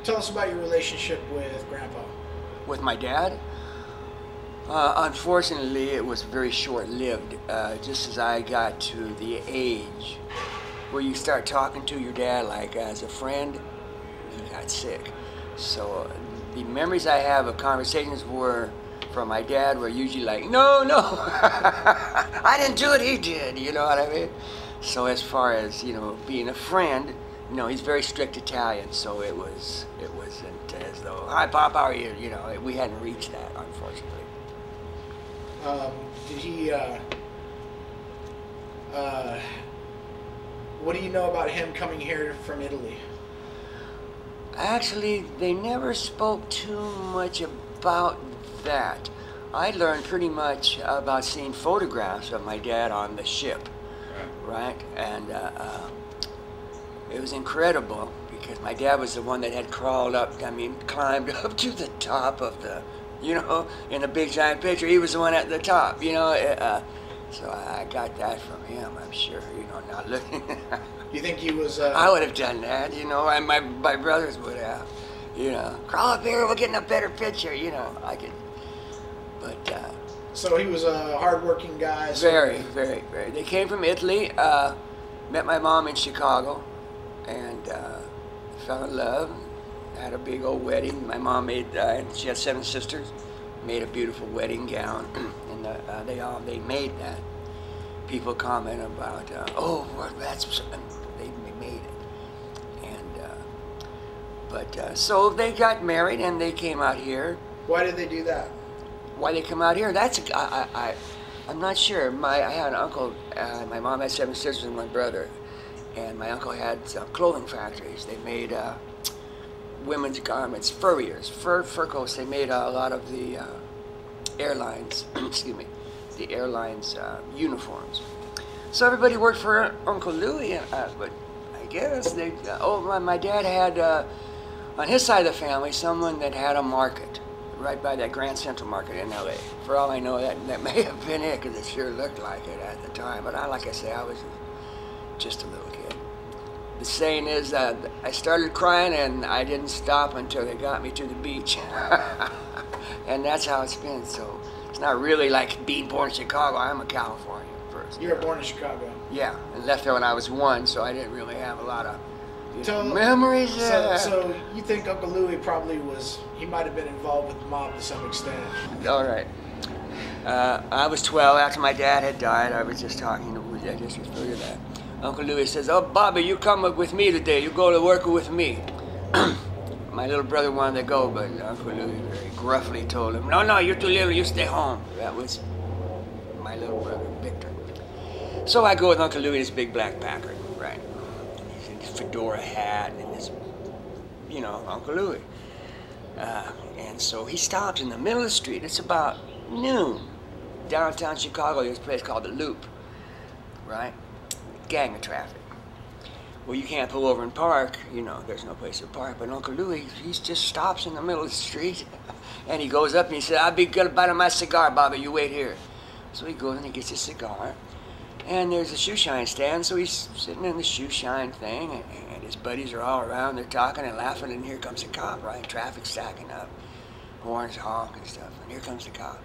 Tell us about your relationship with Grandpa. With my dad? Unfortunately, it was very short-lived. Just as I got to the age where you start talking to your dad like as a friend, he got sick. So the memories I have of conversations from my dad were usually like, no, no, I didn't do it, he did, you know what I mean? So as far as, you know, being a friend, you know, he's very strict Italian, so it wasn't as though, hi Pop, how are you? You know, we hadn't reached that, unfortunately. Did he, what do you know about him coming here from Italy? Actually, they never spoke too much about that. I learned pretty much about seeing photographs of my dad on the ship, right? And it was incredible because my dad was the one that had crawled up, climbed up to the top of the, you know, in a big giant picture. He was the one at the top, you know. So I got that from him, I'm sure, you know, not looking. You think he was... I would have done that, you know, and my brothers would have, you know. Crawl up here, we're getting a better picture, you know. I could, but... So he was a hard-working guy? Very, very, very. They came from Italy, met my mom in Chicago, and fell in love. Had a big old wedding. My mom made, she had 7 sisters, made a beautiful wedding gown, and they made that. People comment about, oh, well, they made it. And, so they got married and they came out here. Why did they do that? Why they come out here? That's, I'm not sure. I had an uncle, my mom had 7 sisters and 1 brother, and my uncle had some clothing factories. They made women's garments, furriers, fur coats. They made a lot of the airlines, excuse me, the airlines uniforms. So everybody worked for Uncle Louis, but I guess they, my dad had, on his side of the family, someone that had a market right by that Grand Central Market in LA. For all I know, that may have been it, because it sure looked like it at the time. But like I say, I was just a little kid. The saying is that I started crying and I didn't stop until they got me to the beach. And that's how it's been. So it's not really like being born in Chicago. I'm a Californian first. You were born in Chicago? Yeah, and left there when I was 1, so I didn't really have a lot of memories. So you think Uncle Louis probably he might have been involved with the mob to some extent? All right. I was 12 after my dad had died. I was just talking to I just referred to that. Uncle Louis says, oh, Bobby, you come with me today. You go to work with me. My little brother wanted to go, but Uncle Louis very gruffly told him, no, no, you're too little. You stay home. That was my little brother, Victor. So I go with Uncle Louis in his big black Packard, right? He's in his fedora hat and his, you know, Uncle Louis. And so he stops in the middle of the street. It's about noon. Downtown Chicago, there's a place called the Loop, right? Gang of traffic. Well, you can't pull over and park, you know, there's no place to park. But Uncle Louis, he just stops in the middle of the street and he goes up and he said, I'll be good about my cigar, Bobby, you wait here. So he goes and he gets his cigar. And there's a shoe shine stand, so he's sitting in the shoe shine thing, and his buddies are all around, they're talking and laughing, and here comes the cop, right? Traffic stacking up, horns honk and stuff, and here comes the cop.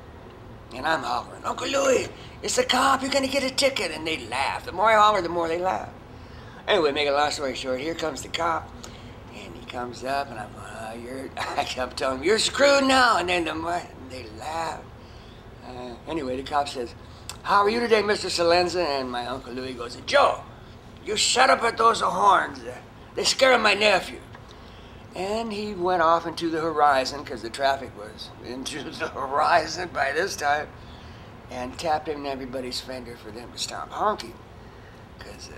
And I'm hollering, Uncle Louis, it's the cop, you're gonna get a ticket. And they laugh. The more I holler, the more they laugh. Anyway, make a long story short, here comes the cop, and he comes up, and I'm going, I kept telling him, you're screwed now, and then they laugh. Anyway, the cop says, how are you today, Mr. Salenza? And my Uncle Louis goes, Joe, you shut up at those horns. They're scaring my nephew. And he went off into the horizon, because the traffic was into the horizon by this time, and tapped in everybody's fender for them to stop honking, because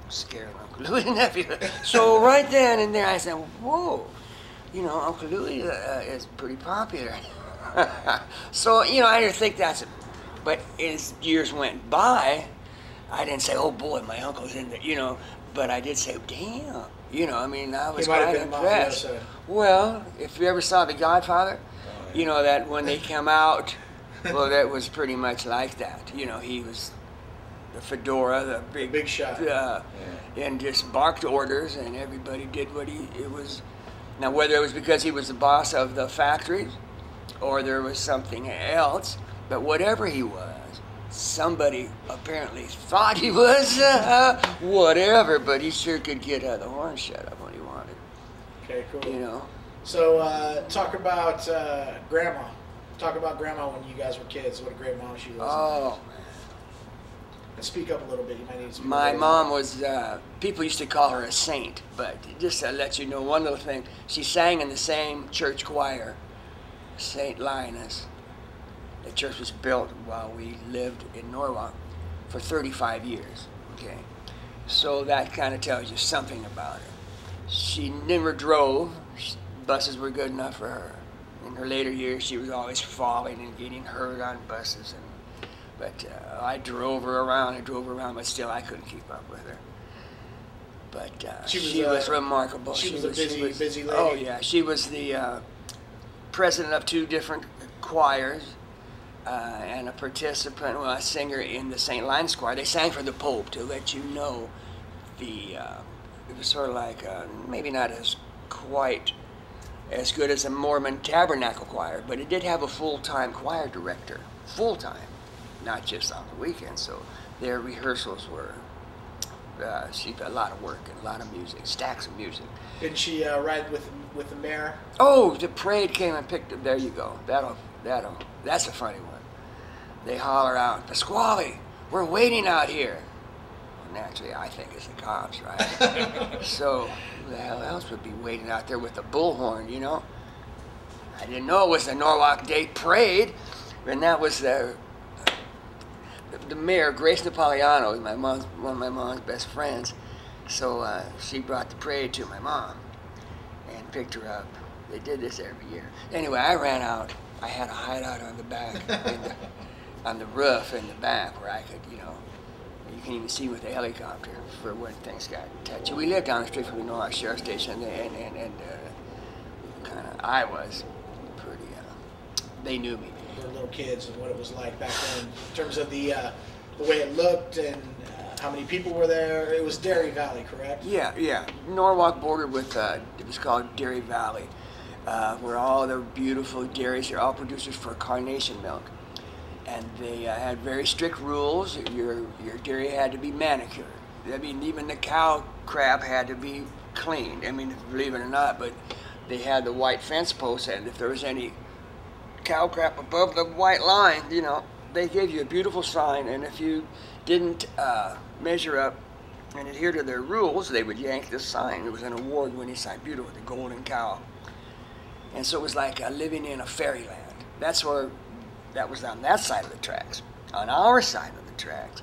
scaring Uncle Louis' nephew. So right then and there, I said, whoa, you know, Uncle Louis is pretty popular. So, you know, I didn't think that's it. But as years went by, I didn't say, oh boy, my uncle's in there, you know, but I did say, damn, you know, I mean, I was quite impressed. Well, if you ever saw The Godfather, you know that when they come out, well, that was pretty much like that. You know, he was the fedora, the big shot, and just barked orders, and everybody did what it was. Now, whether it was because he was the boss of the factories, or there was something else, but whatever he was, somebody apparently thought he was whatever, but he sure could get the horn shut up when he wanted. Okay, cool. You know. So talk about Grandma. Talk about Grandma when you guys were kids. What a great mom she was. Oh, man. And speak up a little bit. You might need to speak My mom was, people used to call her a saint, but just to let you know one little thing, she sang in the same church choir, St. Linus. The church was built while we lived in Norwalk for 35 years, okay? So that kind of tells you something about her. She never drove. Buses were good enough for her. In her later years, she was always falling and getting hurt on buses. But I drove her around, but still I couldn't keep up with her. But she was remarkable. She was a busy lady. Oh, yeah. She was the president of 2 different choirs and a participant, well, a singer in the St. Linus choir. They sang for the Pope to let you know it was sort of like, maybe not quite as good as a Mormon tabernacle choir, but it did have a full-time choir director, full-time, not just on the weekends. So their rehearsals were, she did a lot of work and a lot of music, stacks of music. Didn't she ride with the mayor? Oh, the parade came and picked up. There you go. That's a funny one. They holler out, "Pasquale, we're waiting out here." Well, naturally, I think it's the cops, right? So who the hell else would be waiting out there with a bullhorn, you know? I didn't know it was the Norwalk Day Parade, and that was the mayor, Grace Napoleano, is one of my mom's best friends. So she brought the parade to my mom and picked her up. They did this every year. Anyway, I ran out. I had a hideout on the back, on the roof in the back where I could, you know, you can even see with the helicopter for when things got touchy. We lived down the street from the Norwalk Sheriff Station, and kind of, I was pretty, they knew me. We were little kids and what it was like back then in terms of the way it looked and how many people were there. It was Dairy Valley, correct? Yeah. Norwalk bordered with, it was called Dairy Valley, where all the beautiful dairies are all producers for carnation milk. And they had very strict rules. Your dairy had to be manicured. I mean, even the cow crap had to be cleaned. I mean, believe it or not, but they had the white fence posts, and if there was any cow crap above the white line, you know, they gave you a beautiful sign, and if you didn't measure up and adhere to their rules, they would yank this sign. It was an award-winning sign, beautiful, the golden cow. And so it was like living in a fairyland. That was on that side of the tracks. On our side of the tracks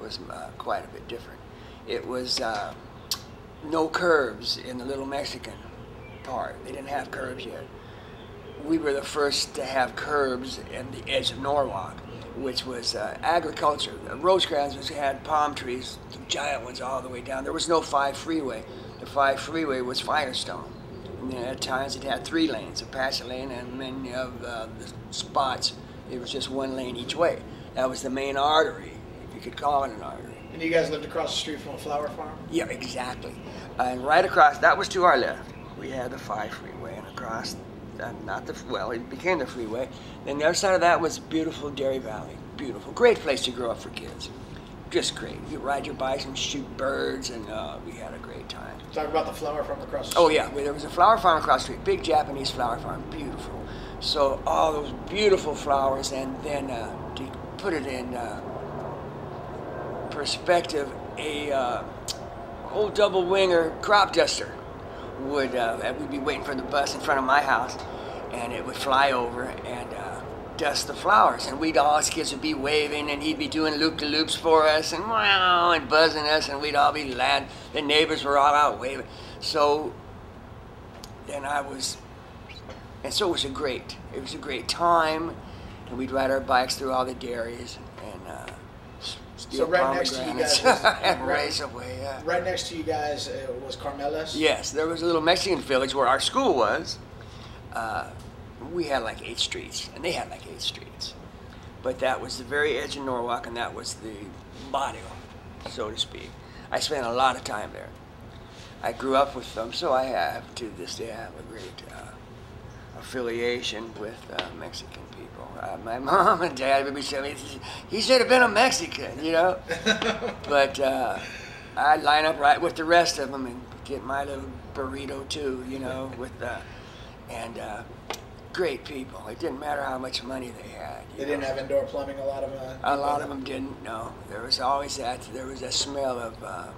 was quite a bit different. It was no curbs in the Little Mexican part. They didn't have curbs yet. We were the first to have curbs in the edge of Norwalk, which was agriculture. Rosecrans had palm trees, the giant ones all the way down. There was no 5 freeway. The 5 freeway was Firestone. And at times it had 3 lanes, Apache lane, and many of the spots it was just 1 lane each way. That was the main artery, if you could call it an artery. And you guys lived across the street from a flower farm? Yeah, exactly. And right across, that was to our left. We had the 5 freeway, and across, it became the freeway. Then the other side of that was beautiful Dairy Valley. Beautiful. Great place to grow up for kids. Just great. You ride your bikes and shoot birds, and we had a great time. Talk about the flower farm across the street. Oh, yeah. There was a flower farm across the street. Big Japanese flower farm. Beautiful. So all those beautiful flowers, and then to put it in perspective, a old double winger crop duster would we'd be waiting for the bus in front of my house, and it would fly over and dust the flowers, and all us kids would be waving, and he'd be doing loop-de-loops for us, and wow, and buzzing us, and we'd all be glad. The neighbors were all out waving. So then so it was a great time, and we'd ride our bikes through all the dairies and steal pomegranates and race away. Yeah. Right next to you guys was Carmelas? Yes, there was a little Mexican village where our school was. We had like 8 streets, and they had like 8 streets. But that was the very edge of Norwalk, and that was the barrio, so to speak. I spent a lot of time there. I grew up with them, so I have, to this day, I have a great affiliation with Mexican people. My mom and dad would be telling me, he should have been a Mexican, you know? But I'd line up right with the rest of them and get my little burrito too, you know, and great people. It didn't matter how much money they had. They didn't have indoor plumbing, a lot of them? A lot of them didn't, no. There was always there was a smell of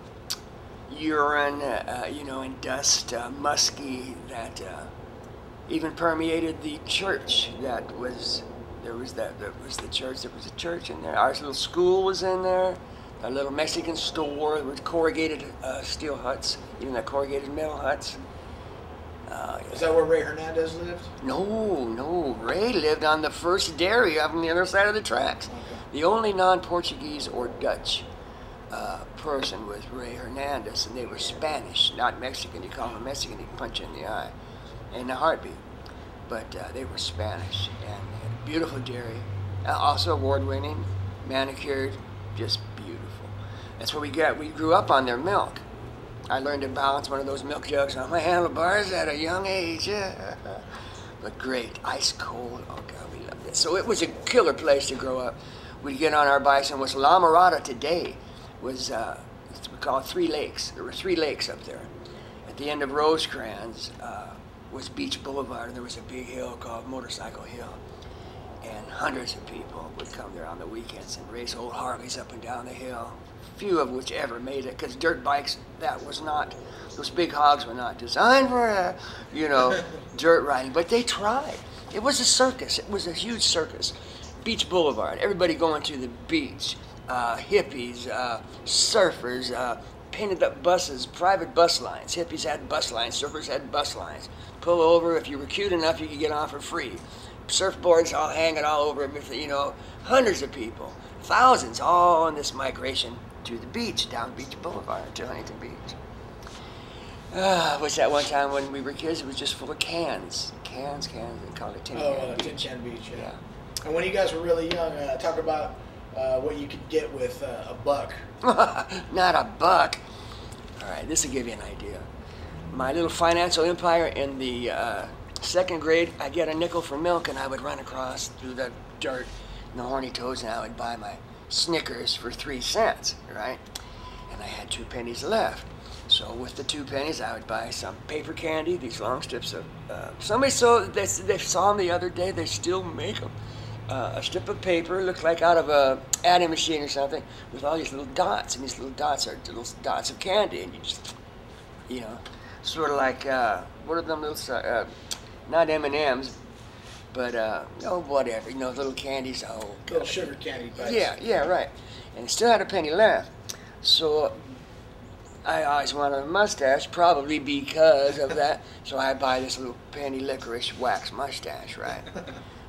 urine, you know, and dust, musky, that even permeated the church. There was the church. There was a church in there. Our little school was in there. A little Mexican store with corrugated steel huts, even the corrugated metal huts. Yeah. Is that where Ray Hernandez lived? No. Ray lived on the first dairy up on the other side of the tracks. Okay. The only non-Portuguese or Dutch person was Ray Hernandez, and they were Spanish, not Mexican. You call them Mexican, you punch you in the eye, in a heartbeat. But they were Spanish, and they had a beautiful dairy, also award-winning, manicured, just beautiful. That's what we grew up on their milk. I learned to balance one of those milk jugs on my handlebars at a young age. But great, ice cold. Oh God, we loved it. So it was a killer place to grow up. We'd get on our bikes, and what's La Mirada today was we call it 3 lakes. There were 3 lakes up there. At the end of Rosecrans was Beach Boulevard, and there was a big hill called Motorcycle Hill. And hundreds of people would come there on the weekends and race old Harleys up and down the hill. Few of which ever made it, because dirt bikes, those big hogs were not designed for, dirt riding, but they tried. It was a circus. It was a huge circus. Beach Boulevard, everybody going to the beach, hippies, surfers, painted up buses, private bus lines. Hippies had bus lines, surfers had bus lines. Pull over, if you were cute enough, you could get on for free. Surfboards all hanging all over everything, hundreds of people, thousands, all on this migration to the beach, down Beach Boulevard to Huntington Beach. Was that one time when we were kids, it was just full of cans. Cans, they called it Tin Can Beach. Tin Can Beach, yeah. And when you guys were really young, talk about what you could get with a buck. Not a buck. All right, this will give you an idea. My little financial empire in the 2nd grade, I'd get a nickel for milk, and I would run across through the dirt and the horny toads, and I would buy my Snickers for 3 cents, right? And I had 2 pennies left. So with the 2 pennies, I would buy some paper candy, these long strips of, somebody they saw them the other day, they still make them. A strip of paper, looked like out of a adding machine or something, with all these little dots, and these little dots are little dots of candy, and you just, sort of like, what are them little, not M&Ms, but, whatever, little candies. Oh, little sugar candy bites. Yeah, right. And it still had a penny left. So I always wanted a mustache, probably because of that. So I buy this little penny licorice wax mustache, right?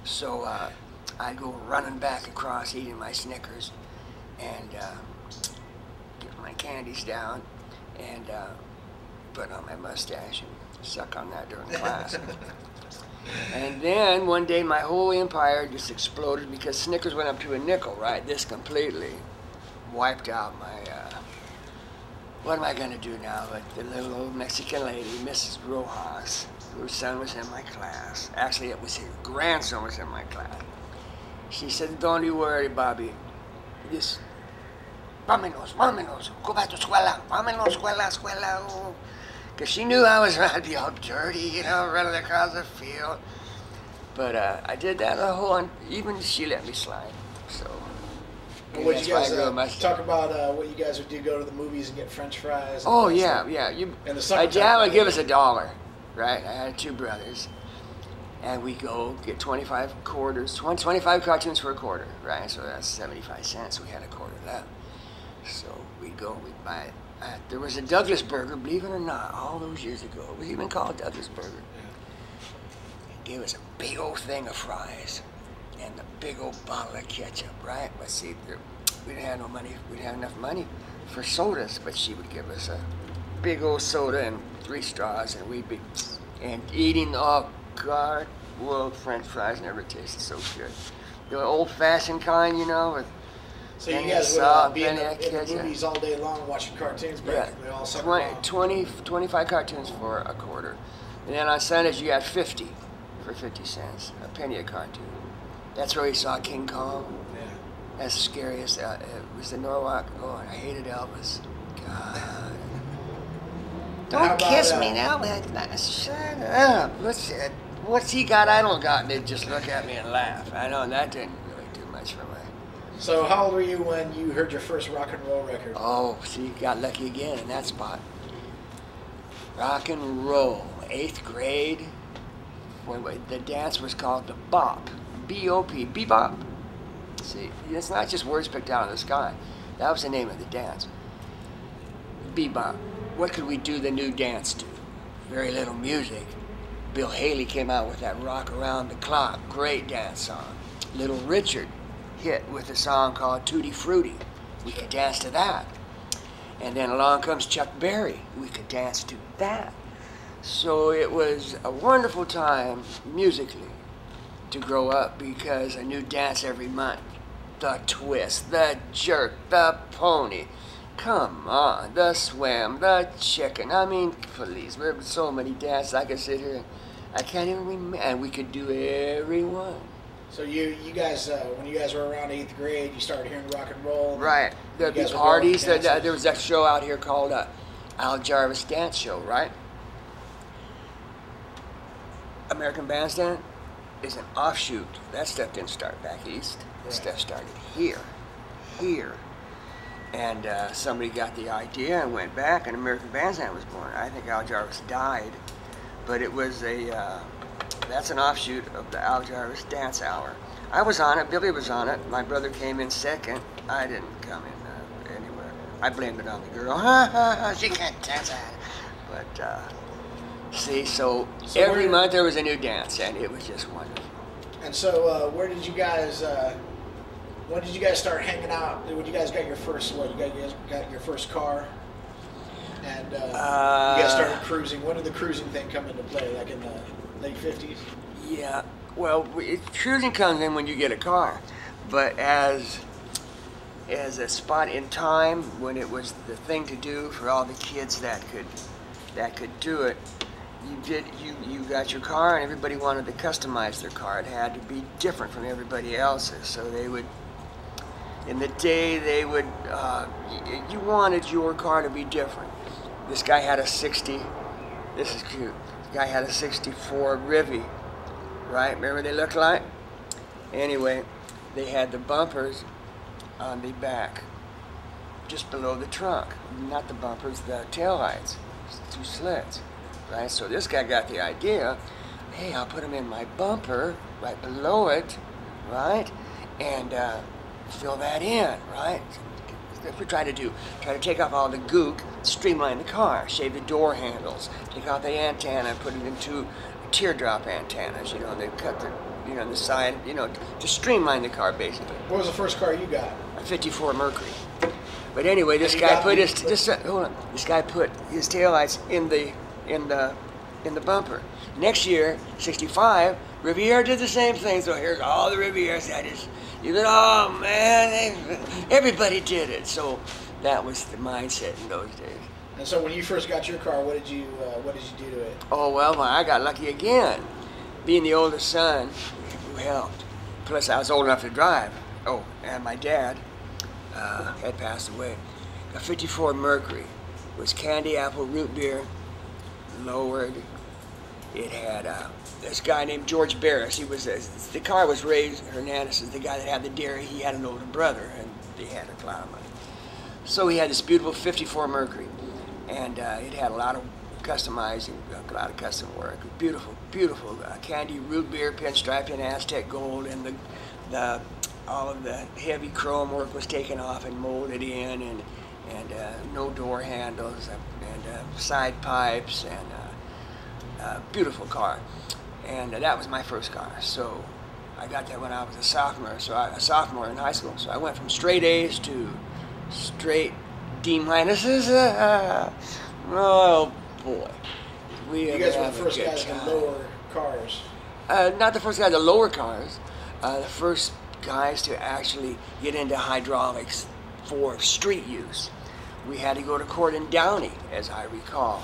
So I'd go running back across eating my Snickers and get my candies down and put on my mustache and suck on that during class. And then one day my whole empire just exploded because Snickers went up to a nickel, right? This completely wiped out my, what am I going to do now? But the little old Mexican lady, Mrs. Rojas, whose son was in my class. Actually, it was his grandson was in my class. She said, don't you worry, Bobby. Just, vámonos, go back to escuela, vámonos, escuela. Because she knew I'd be all dirty, running across the field. But I did that even she let me slide. So, what you guys talk about what you guys would do, go to the movies and get French fries? Oh, yeah. My dad would give us $1, right? I had 2 brothers. And we go get 25 quarters, 25 cartoons for $0.25, right? So that's 75 cents. We had $0.25 left. So we'd buy it. There was a Douglas burger, believe it or not, all those years ago. It was even called Douglas burger. It gave us a big old thing of fries and a big old bottle of ketchup, right? But see, we didn't have no money. We didn't have enough money for sodas, but she would give us a big old soda and 3 straws, and we'd be eating. Oh God, French fries never tasted so good. the old-fashioned kind, you know, with So you penny guys would salt, be in penny the ketchup. movies all day long watching cartoons, practically all summer 20, long. 25 cartoons for a quarter. And then on Sundays you got 50 for 50 cents, a penny a cartoon. That's where you saw King Kong. Yeah. That's the scariest. It was the Norwalk. Oh, I hated Elvis. God. Don't kiss me now, man. Shut up. What's he got I don't got? And they'd just look at me and laugh. I know, and that didn't really do much for me. So how old were you when you heard your first rock and roll record? Oh, see, you got lucky again in that spot. Rock and roll, 8th grade. When the dance was called the bop, B-O-P, bebop. See, it's not just words picked out of the sky. That was the name of the dance. Bebop. What could we do the new dance to? Very little music. Bill Haley came out with that Rock Around the Clock, great dance song. Little Richard hit with a song called Tutti Frutti. We could dance to that. And then along comes Chuck Berry. We could dance to that. So it was a wonderful time musically to grow up because a new dance every month. The twist, the jerk, the pony. Come on, the swim, the chicken. I mean, please, there were so many dances I could sit here and I can't even remember. And we could do every one. So you guys, when you guys were around 8th grade, you started hearing rock and roll. Right. There'd be parties. There was that show out here called Al Jarvis Dance Show, right? American Bandstand is an offshoot. That stuff didn't start back east. That stuff started here. And somebody got the idea and went back, and American Bandstand was born. I think Al Jarvis died, but it was that's an offshoot of the Al Jarvis Dance Hour. I was on it, Billy was on it, my brother came in second. I didn't come in anywhere. I blamed it on the girl. She can't dance at it. But, see, so every month there was a new dance, and it was just wonderful. And so where did you guys, when did you guys start hanging out? When you guys got your first, you guys got your first car? And you guys started cruising. When did the cruising thing come into play, like in the late 50s? Yeah, well, cruising comes in when you get a car, but as a spot in time when it was the thing to do for all the kids that could do it, you got your car and everybody wanted to customize their car. It had to be different from everybody else's, so they would. In the day, they would. You wanted your car to be different. This guy had a 60. This is cute. This guy had a 64 Rivy, right? Remember what they looked like? Anyway, they had the bumpers on the back, just below the trunk. Not the bumpers, the taillights. Two slits, right? So this guy got the idea. Hey, I'll put them in my bumper right below it, right? And fill that in, right? That's what we try to do. Try to take off all the gook, streamline the car, shave the door handles, take out the antenna, and put it into teardrop antennas. You know, they cut the, the side, to streamline the car basically. What was the first car you got? A '54 Mercury. But anyway, this guy put his This guy put his taillights in the bumper. Next year, '65, Riviera did the same thing. So here's all the Rivieras that is. You said, oh man, everybody did it. So that was the mindset in those days. And so when you first got your car, what did you do to it? Oh well, I got lucky again. Being the oldest son, who helped. Plus, I was old enough to drive. Oh, and my dad had passed away. A '54 Mercury was candy apple root beer, lowered. It had this guy named George Barris. He was the car was Ray Hernandez, the guy that had the dairy. He had an older brother, and they had a lot of money. So he had this beautiful '54 Mercury, and it had a lot of customizing, a lot of custom work. Beautiful, beautiful candy root beer, pinstriped in Aztec gold, and all of the heavy chrome work was taken off and molded in, and no door handles, and side pipes, and beautiful car. And that was my first car. So I got that when I was a sophomore. A sophomore in high school. So I went from straight A's to straight D minuses. Oh boy. You guys were the first guys to lower cars. Not the first guy to lower cars. The first guys to actually get into hydraulics for street use. We had to go to court in Downey, as I recall,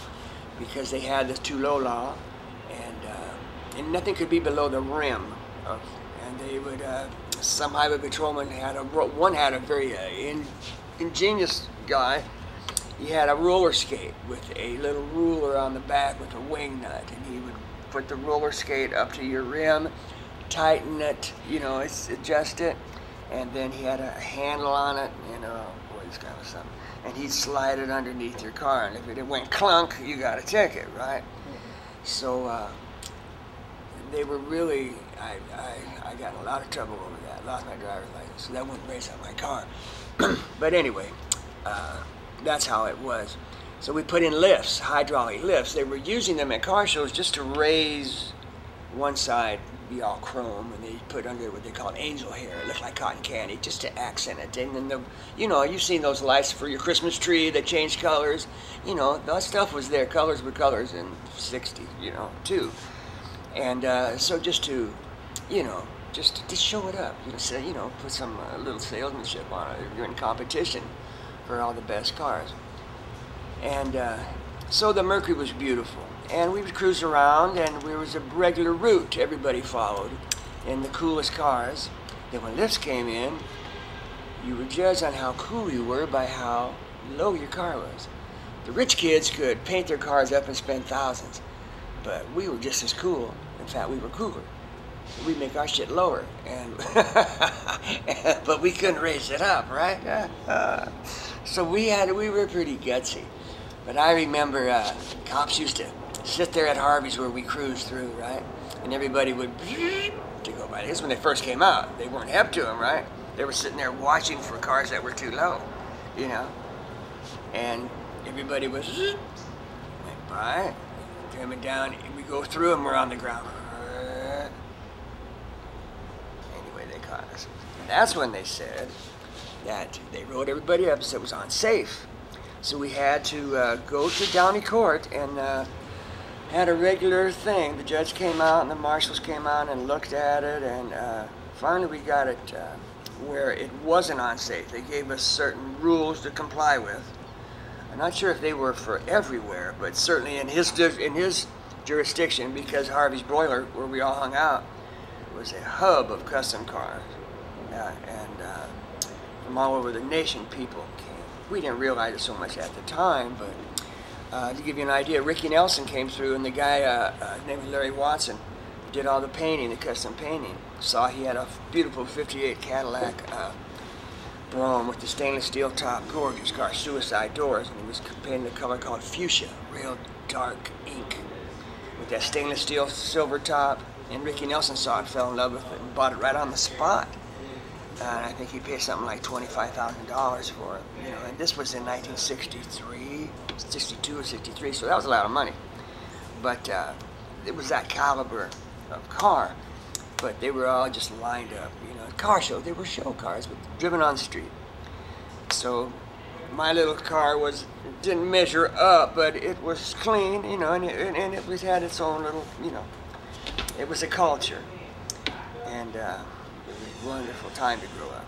because they had this too low law, and nothing could be below the rim of, and they would, some highway patrolman had one had a very ingenious guy. He had a roller skate with a little ruler on the back with a wing nut, and he would put the roller skate up to your rim, tighten it, you know, adjust it, and then he had a handle on it, you know, boy, this kind of something, and he'd slide it underneath your car, and if it went clunk, you got a ticket, right? So they were really, I got in a lot of trouble over that. Lost my driver's license, so that wouldn't raise up my car. But anyway, that's how it was. So we put in lifts, hydraulic lifts. They were using them at car shows just to raise one side, be all chrome, and they put under what they called angel hair. It looked like cotton candy, just to accent it. And then you know, you've seen those lights for your Christmas tree that change colors. You know, that stuff was there. Colors were colors in '60, you know, too. And so just to, you know, just to show it up, you know, put some little salesmanship on it. You're in competition for all the best cars. And so the Mercury was beautiful. And we would cruise around, and there was a regular route everybody followed in the coolest cars. Then when lifts came in, you were judged on how cool you were by how low your car was. The rich kids could paint their cars up and spend thousands, but we were just as cool. In fact, we were cooler. We'd make our shit lower, and but we couldn't raise it up, right? So we were pretty gutsy. But I remember cops used to sit there at Harvey's where we cruised through, right? And everybody would to go by. This when they first came out. They weren't hip to them, right? They were sitting there watching for cars that were too low, you know. And everybody was went by, coming down, and we go through them, we're on the ground. Anyway, they caught us. And that's when they said that they wrote everybody up, so it was unsafe. So we had to go to Downey Court and had a regular thing. The judge came out and the marshals came out and looked at it, and finally we got it where it wasn't unsafe. They gave us certain rules to comply with. I'm not sure if they were for everywhere, but certainly in his jurisdiction, because Harvey's Broiler, where we all hung out, was a hub of custom cars, and from all over the nation people came. We didn't realize it so much at the time, but to give you an idea, Ricky Nelson came through, and the guy named Larry Watson did all the painting, the custom painting. Saw he had a beautiful '58 Cadillac Brougham with the stainless steel top, gorgeous car, suicide doors, and he was painting a color called fuchsia, real dark ink, with that stainless steel silver top. And Ricky Nelson saw it, fell in love with it, and bought it right on the spot. And I think he paid something like $25,000 for it, you know. And this was in 1963, 62 or 63, so that was a lot of money. But it was that caliber of car. But they were all just lined up, you know. Car show, they were show cars, but driven on the street. So my little car didn't measure up, but it was clean, you know, and it had its own little, you know. It was a culture, and it was a wonderful time to grow up.